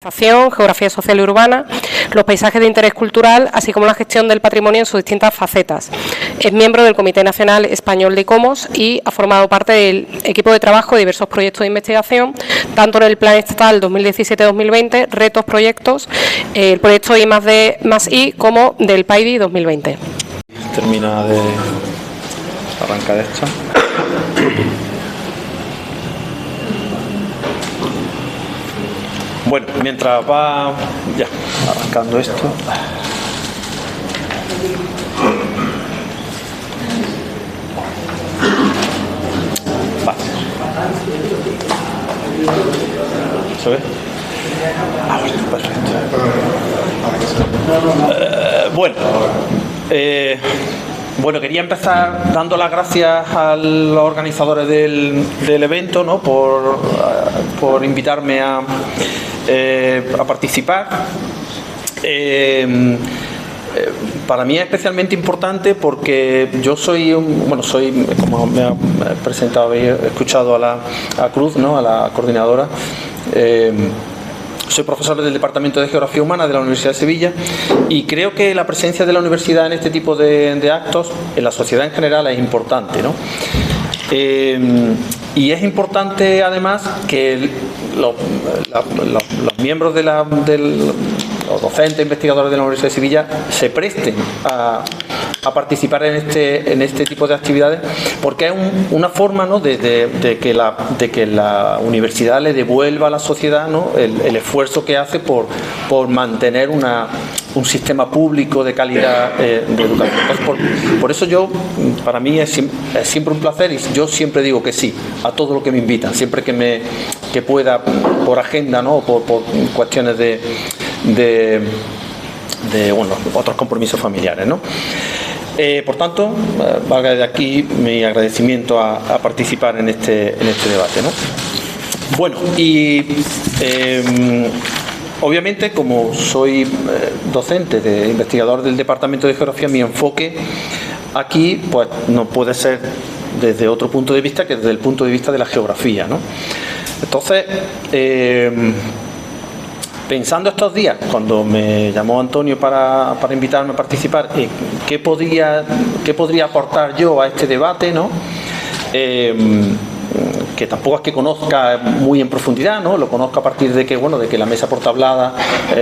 Geografía social y urbana, los paisajes de interés cultural, así como la gestión del patrimonio en sus distintas facetas. Es miembro del Comité Nacional Español de ICOMOS y ha formado parte del equipo de trabajo de diversos proyectos de investigación, tanto en el Plan Estatal 2017-2020, retos, proyectos, el proyecto I+D+I, como del PAIDI 2020. Termina de arrancar esto. Bueno, mientras va ya arrancando esto. Vale. ¿Se ve? Ah, perfecto. Bueno, quería empezar dando las gracias a los organizadores del evento, ¿no? por invitarme a participar. Para mí es especialmente importante porque yo soy, como me ha presentado, habéis escuchado a Cruz, ¿no? A la coordinadora. Soy profesor del Departamento de Geografía Humana de la Universidad de Sevilla y creo que la presencia de la universidad en este tipo de actos, en la sociedad en general, es importante, ¿no? Y es importante además que los miembros los docentes investigadores de la Universidad de Sevilla se presten a participar en este tipo de actividades, porque es una forma, ¿no? de que la universidad le devuelva a la sociedad, ¿no? el esfuerzo que hace por mantener un sistema público de calidad de educación. Entonces, por eso para mí es siempre un placer y yo siempre digo que sí a todo lo que me invitan, siempre que pueda, por agenda, ¿no? por cuestiones de otros compromisos familiares, ¿no? Por tanto, valga de aquí mi agradecimiento a participar en este debate, ¿no? Bueno, y obviamente, como soy docente, investigador del Departamento de Geografía, mi enfoque aquí pues no puede ser desde otro punto de vista que desde el punto de vista de la geografía, ¿no? Entonces, pensando estos días, cuando me llamó Antonio para invitarme a participar, ¿qué podría aportar yo a este debate, ¿no? Que tampoco es que conozca muy en profundidad, ¿no? Lo conozco a partir de que la Mesa por Tablada,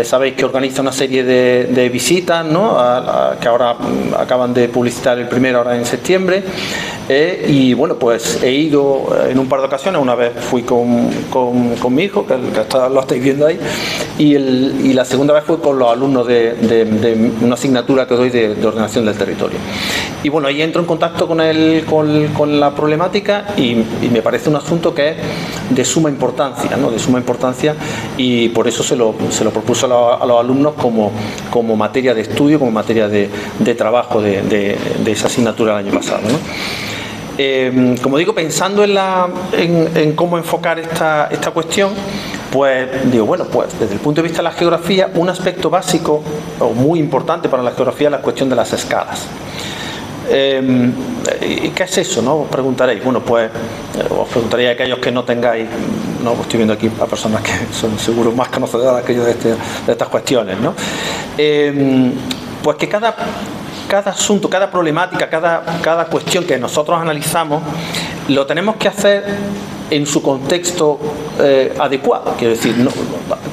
sabéis que organiza una serie de visitas, ¿no? Que ahora acaban de publicitar el primero ahora en septiembre. Y bueno, pues he ido en un par de ocasiones. Una vez fui con mi hijo, que lo estáis viendo ahí, y la segunda vez fue con los alumnos de una asignatura que doy de ordenación del territorio. Y bueno, ahí entro en contacto con la problemática y me parece un asunto que es de suma importancia, ¿no? De suma importancia, y por eso se lo propuso a los alumnos como materia de estudio, como materia de trabajo de esa asignatura el año pasado, ¿no? Como digo, pensando en cómo enfocar esta cuestión, pues digo, bueno, pues desde el punto de vista de la geografía, un aspecto básico o muy importante para la geografía es la cuestión de las escalas. ¿Qué es eso, no? Os preguntaréis. Bueno, pues os preguntaría a aquellos que no tengáis, no, estoy viendo aquí a personas que son seguro más conocedoras que yo de estas cuestiones, ¿no? Pues que cada asunto, cada problemática, cada cuestión que nosotros analizamos, lo tenemos que hacer en su contexto adecuado. Quiero decir, no,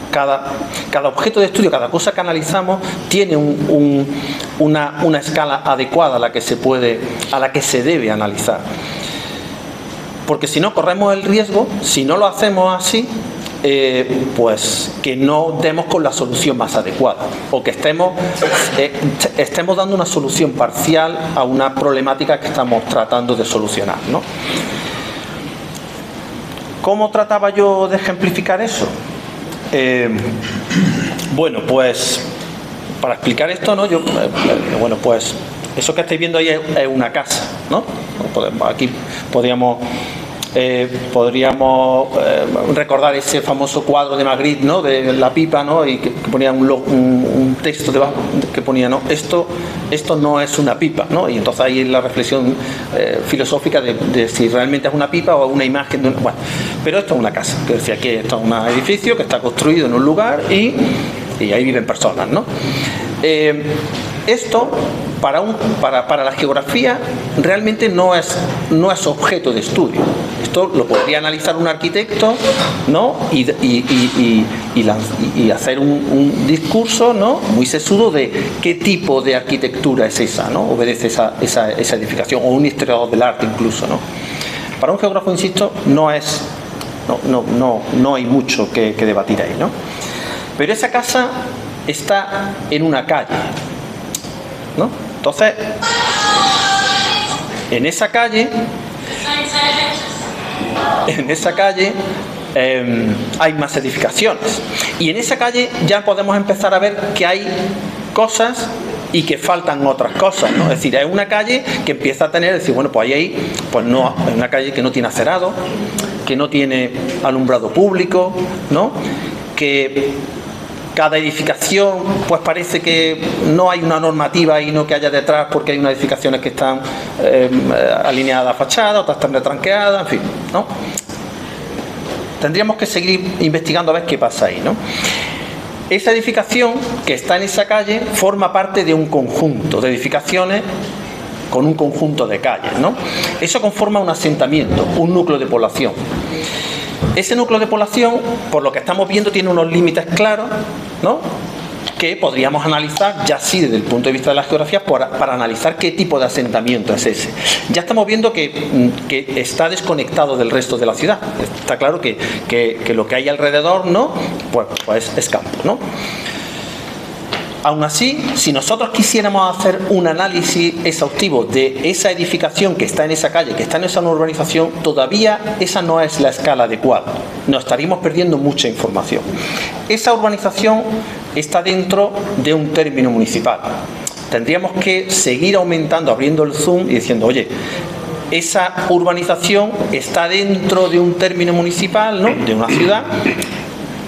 cada objeto de estudio, cada cosa que analizamos tiene una escala adecuada a la que se debe analizar. Porque si no, corremos el riesgo, si no lo hacemos así, pues que no demos con la solución más adecuada o que estemos dando una solución parcial a una problemática que estamos tratando de solucionar, ¿no? ¿Cómo trataba yo de ejemplificar eso? Bueno, pues para explicar esto, ¿no? Bueno, pues eso que estáis viendo ahí es una casa, ¿no? Aquí podríamos Podríamos recordar ese famoso cuadro de Magritte, ¿no?, de la pipa, ¿no?, y que ponía un texto debajo que ponía, ¿no?, esto no es una pipa, ¿no? Y entonces ahí la reflexión filosófica de si realmente es una pipa o una imagen de bueno, pero esto es una casa, que decía que esto es un edificio que está construido en un lugar y ahí viven personas, ¿no? Esto para la geografía realmente no es objeto de estudio. Esto lo podría analizar un arquitecto, ¿no?, y hacer un discurso, ¿no?, muy sesudo de qué tipo de arquitectura es esa, ¿no?, obedece esa edificación, o un historiador del arte incluso, ¿no? Para un geógrafo, insisto, no hay mucho que debatir ahí, ¿no? Pero esa casa está en una calle, ¿no? Entonces, en esa calle hay más edificaciones, y en esa calle ya podemos empezar a ver que hay cosas y que faltan otras cosas, ¿no? Es decir, hay una calle que empieza a tener, bueno, pues ahí pues no, es una calle que no tiene acerado, que no tiene alumbrado público, ¿no?, que cada edificación pues parece que no hay una normativa y no que haya detrás, porque hay unas edificaciones que están alineadas a fachada, otras están retranqueadas, en fin, ¿no? Tendríamos que seguir investigando a ver qué pasa ahí, ¿no? Esa edificación que está en esa calle forma parte de un conjunto de edificaciones con un conjunto de calles, ¿no? Eso conforma un asentamiento, un núcleo de población. Ese núcleo de población, por lo que estamos viendo, tiene unos límites claros, ¿no?, que podríamos analizar ya sí desde el punto de vista de la geografía para analizar qué tipo de asentamiento es ese. Ya estamos viendo que está desconectado del resto de la ciudad. Está claro que lo que hay alrededor, ¿no?, pues es campo, ¿no? Aún así, si nosotros quisiéramos hacer un análisis exhaustivo de esa edificación que está en esa calle, que está en esa urbanización, todavía esa no es la escala adecuada. Nos estaríamos perdiendo mucha información. Esa urbanización está dentro de un término municipal. Tendríamos que seguir aumentando, abriendo el zoom y diciendo, oye, esa urbanización está dentro de un término municipal, ¿no?, de una ciudad.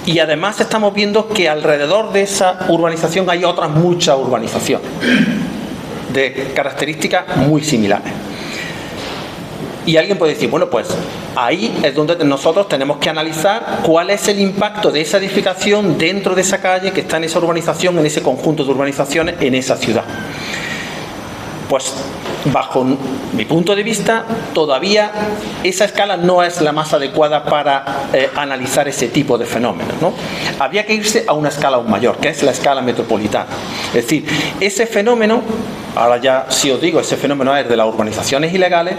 Y además estamos viendo que alrededor de esa urbanización hay otras muchas urbanizaciones de características muy similares. Y alguien puede decir, bueno, pues ahí es donde nosotros tenemos que analizar cuál es el impacto de esa edificación dentro de esa calle que está en esa urbanización, en ese conjunto de urbanizaciones, en esa ciudad. Pues bajo mi punto de vista, todavía esa escala no es la más adecuada para analizar ese tipo de fenómenos, ¿no? Habría que irse a una escala aún mayor, que es la escala metropolitana. Es decir, ese fenómeno, ahora ya si os digo, ese fenómeno es de las urbanizaciones ilegales,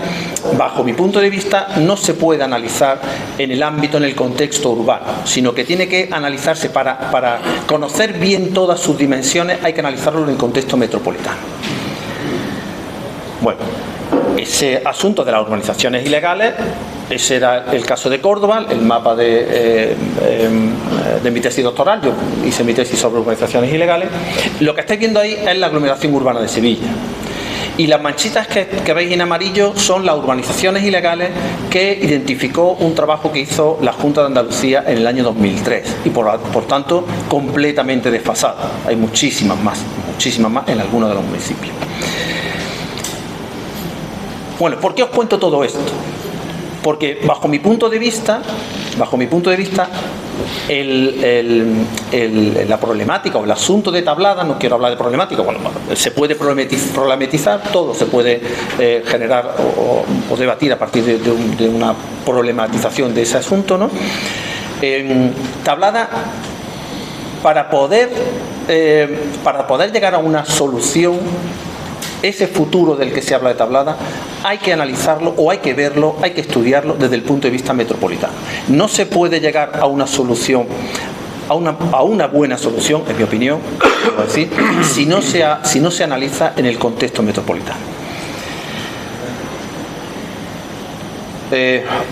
bajo mi punto de vista no se puede analizar en el ámbito, en el contexto urbano, sino que tiene que analizarse para conocer bien todas sus dimensiones, hay que analizarlo en el contexto metropolitano. Bueno, ese asunto de las urbanizaciones ilegales, ese era el caso de Córdoba, el mapa de mi tesis doctoral. Yo hice mi tesis sobre urbanizaciones ilegales. Lo que estáis viendo ahí es la aglomeración urbana de Sevilla. Y las manchitas que veis en amarillo son las urbanizaciones ilegales que identificó un trabajo que hizo la Junta de Andalucía en el año 2003 y por tanto completamente desfasada. Hay muchísimas más en algunos de los municipios. Bueno, ¿por qué os cuento todo esto? Porque bajo mi punto de vista, la problemática o el asunto de Tablada, no quiero hablar de problemática, bueno, se puede problematizar, todo se puede generar o debatir a partir de una problematización de ese asunto, ¿no? Tablada, para poder llegar a una solución, ese futuro del que se habla de Tablada, hay que analizarlo o hay que verlo, hay que estudiarlo desde el punto de vista metropolitano. No se puede llegar a una solución, a una buena solución, en mi opinión, decir, si no se analiza en el contexto metropolitano.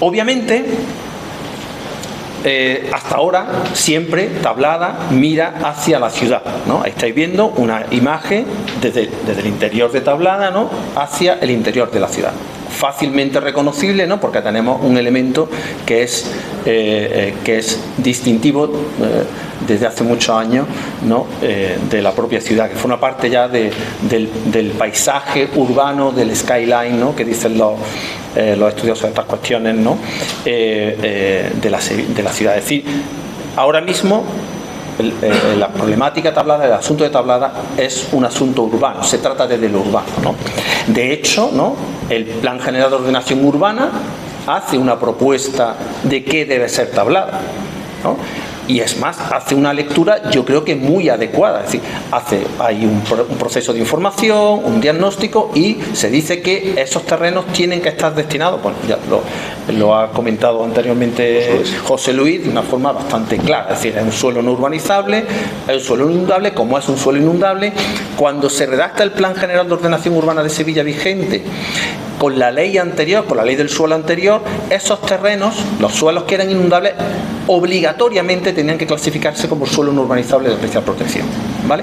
Obviamente, hasta ahora siempre Tablada mira hacia la ciudad, ¿no? Ahí estáis viendo una imagen desde el interior de Tablada, ¿no?, hacia el interior de la ciudad. fácilmente reconocible, ¿no? Porque tenemos un elemento que es distintivo desde hace muchos años, ¿no? De la propia ciudad, que forma parte ya del paisaje urbano, del skyline, ¿no? Que dicen los estudiosos de estas cuestiones, ¿no? De la ciudad. Es decir, ahora mismo la problemática Tablada, el asunto de Tablada es un asunto urbano, se trata desde lo urbano, ¿no? De hecho, ¿no? El Plan General de Ordenación Urbana hace una propuesta de qué debe ser Tablada, ¿no? Y es más, hace una lectura yo creo que muy adecuada, es decir, hay un proceso de información, un diagnóstico, y se dice que esos terrenos tienen que estar destinados, bueno, ya lo ha comentado anteriormente José Luis de una forma bastante clara, es decir, es un suelo no urbanizable, es un suelo inundable. Como es un suelo inundable, cuando se redacta el Plan General de Ordenación Urbana de Sevilla vigente, con la ley anterior, con la ley del suelo anterior, esos terrenos, los suelos que eran inundables, obligatoriamente tenían que clasificarse como suelo no urbanizable de especial protección, ¿vale?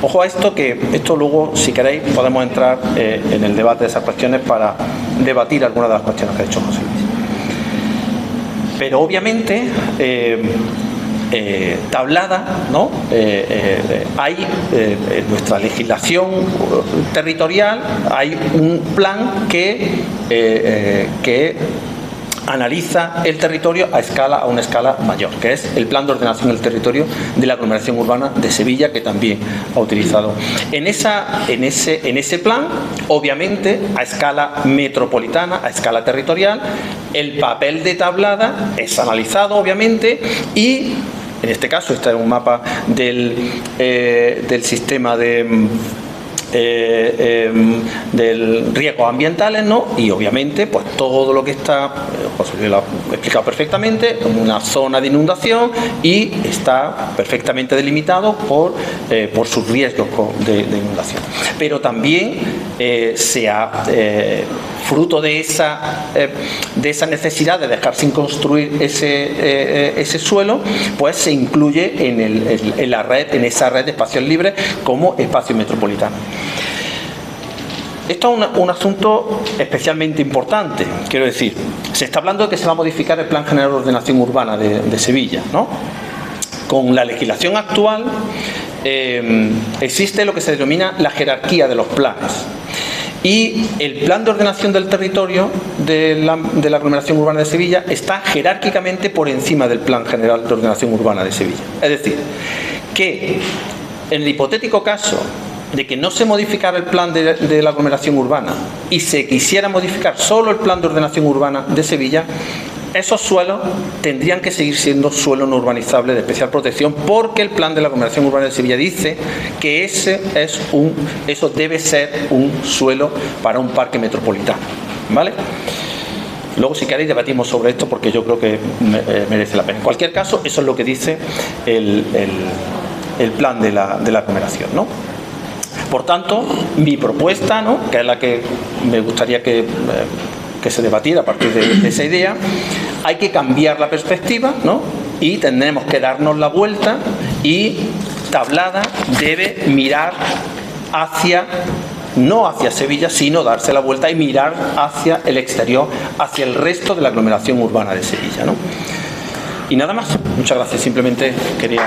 Ojo a esto, que esto luego, si queréis, podemos entrar en el debate de esas cuestiones para debatir algunas de las cuestiones que ha dicho José Luis. Pero obviamente Tablada, ¿no? Hay en nuestra legislación territorial hay un plan que analiza el territorio a una escala mayor, que es el Plan de Ordenación del Territorio de la Aglomeración Urbana de Sevilla, que también ha utilizado. En ese plan, obviamente, a escala metropolitana, a escala territorial, el papel de Tablada es analizado, obviamente, y en este caso este es un mapa del sistema del riesgos ambientales, ¿no? Y obviamente pues todo lo que está, José Luis lo ha explicado perfectamente, una zona de inundación, y está perfectamente delimitado por sus riesgos de inundación. Pero también fruto de esa necesidad de dejar sin construir ese suelo, pues se incluye en esa red de espacios libres como espacio metropolitano. Esto es un asunto especialmente importante, quiero decir, se está hablando de que se va a modificar el Plan General de Ordenación Urbana de Sevilla, ¿no? Con la legislación actual existe lo que se denomina la jerarquía de los planes. Y el Plan de Ordenación del Territorio de la Aglomeración Urbana de Sevilla está jerárquicamente por encima del Plan General de Ordenación Urbana de Sevilla. Es decir, que en el hipotético caso de que no se modificara el plan de la aglomeración urbana y se quisiera modificar solo el Plan de Ordenación Urbana de Sevilla, esos suelos tendrían que seguir siendo suelo no urbanizable de especial protección, porque el Plan de la Aglomeración Urbana de Sevilla dice que eso debe ser un suelo para un parque metropolitano, ¿vale? Luego, si queréis, debatimos sobre esto, porque yo creo que merece la pena. En cualquier caso, eso es lo que dice el plan de la aglomeración, ¿no? Por tanto, mi propuesta, ¿no?, que es la que me gustaría que se debatiera a partir de esa idea, hay que cambiar la perspectiva, ¿no?, y tenemos que darnos la vuelta, y Tablada debe mirar no hacia Sevilla, sino darse la vuelta y mirar hacia el exterior, hacia el resto de la aglomeración urbana de Sevilla, ¿no? Y nada más. Muchas gracias. Simplemente quería